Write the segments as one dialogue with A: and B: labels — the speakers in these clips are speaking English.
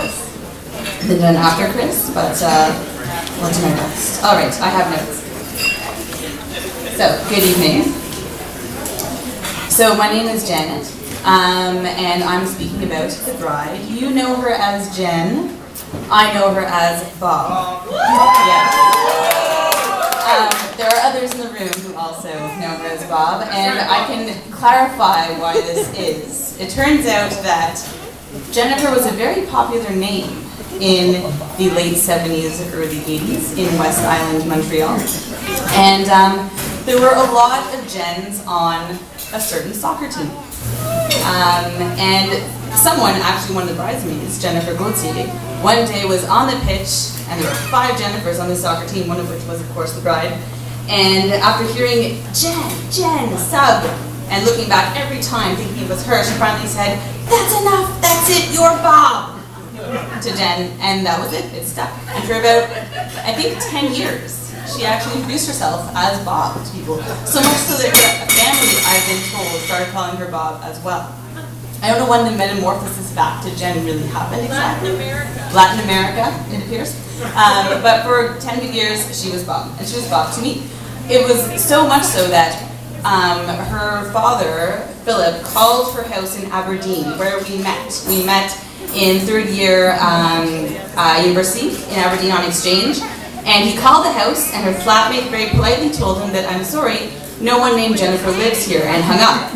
A: Chris than done after Chris, but I'll do my best. All right, I have notes. So, good evening. So, my name is Janet, and I'm speaking about the bride. You know her as Jen. I know her as Bob. Yes. There are others in the room who also know her as Bob, and I can clarify why this is. It turns out that Jennifer was a very popular name in the late 70s, early 80s in West Island, Montreal. And there were a lot of Jens on a certain soccer team. And someone, actually one of the bridesmaids, Jennifer Gauthier, one day was on the pitch, and there were 5 Jennifers on the soccer team, one of which was, of course, the bride. And after hearing, Jen, sub, and looking back every time thinking it was her, she finally said, "That's enough, that's it, you're Bob," to Jen, and that was it, it stuck. And for about, I think, 10 years, she actually introduced herself as Bob to people. So much so that a family, I've been told, started calling her Bob as well. I don't know when the metamorphosis back to Jen really happened exactly. Latin America, it appears. But for 10 good years, she was Bob, and she was Bob to me. It was so much so that her father, Philip, called her house in Aberdeen, where we met. We met in third year university in Aberdeen on exchange, and he called the house, and her flatmate very politely told him that, "I'm sorry, no one named Jennifer lives here," and hung up.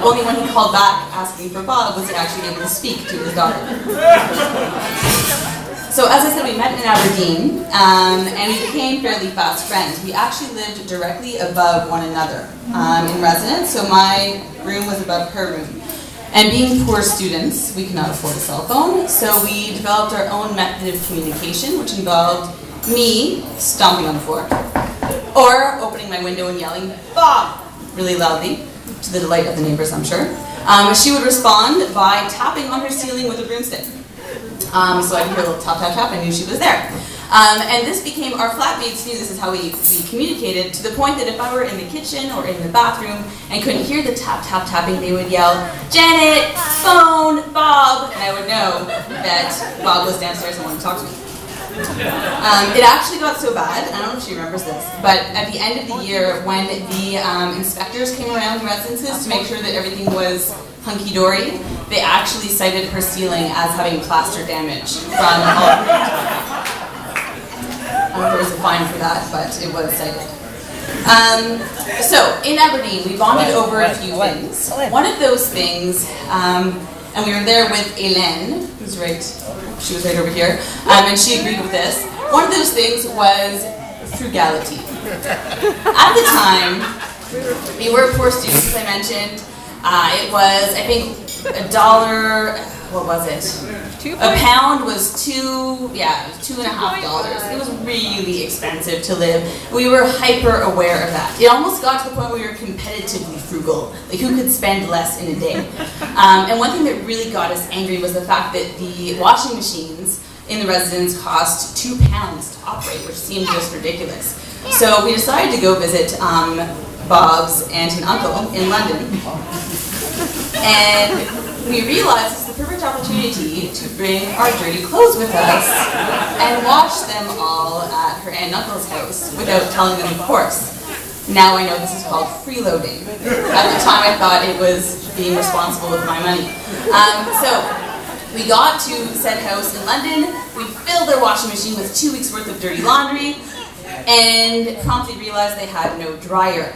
A: Only when he called back asking for Bob was he actually able to speak to his daughter. So as I said, we met in Aberdeen, and we became fairly fast friends. We actually lived directly above one another in residence, so my room was above her room. And being poor students, we could not afford a cell phone, so we developed our own method of communication, which involved me stomping on the floor, or opening my window and yelling, "Bob!" really loudly, to the delight of the neighbors, I'm sure. She would respond by tapping on her ceiling with a broomstick. So I could hear a little tap, tap, tap, I knew she was there. And this became, our flatmates knew this is how we communicated, to the point that if I were in the kitchen or in the bathroom and couldn't hear the tap, tap, tapping, they would yell, "Janet, phone, Bob," and I would know that Bob was downstairs and wanted to talk to me. It actually got so bad, I don't know if she remembers this, but at the end of the year when the inspectors came around the residences to make sure that everything was hunky-dory, they actually cited her ceiling as having plaster damage from all of it. I don't know if there was a fine for that, but it was cited. So, in Aberdeen, we bonded over a few things. One of those things, and we were there with Elene, who's right, she was right over here, and she agreed with this. One of those things was frugality. At the time, we were poor students, as I mentioned. It was, I think, $1, what was it? A pound was $2.50. It was really expensive to live. We were hyper aware of that. It almost got to the point where we were competitively frugal, like who could spend less in a day. And one thing that really got us angry was the fact that the washing machines in the residence cost £2 to operate, which seemed just ridiculous. So we decided to go visit Bob's aunt and uncle in London. And we realized it's the perfect opportunity to bring our dirty clothes with us and wash them all at her aunt and uncle's house without telling them, of course. Now I know this is called freeloading. At the time I thought it was being responsible with my money. So we got to said house in London, we filled their washing machine with 2 weeks worth of dirty laundry, and promptly realized they had no dryer.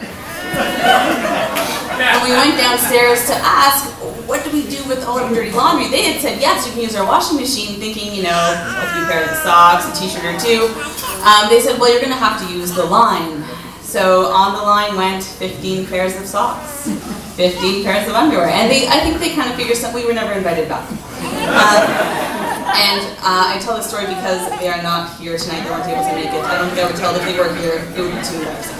A: When we went downstairs to ask, what do we do with all of the dirty laundry? They had said, yes, you can use our washing machine, thinking, you know, a few pairs of socks, a t-shirt or two. They said, well, you're going to have to use the line. So on the line went 15 pairs of socks, 15 pairs of underwear. And I think they kind of figured we were never invited back. I tell this story because they are not here tonight. They weren't able to make it. I don't think I would tell if they were here. It would be too embarrassing.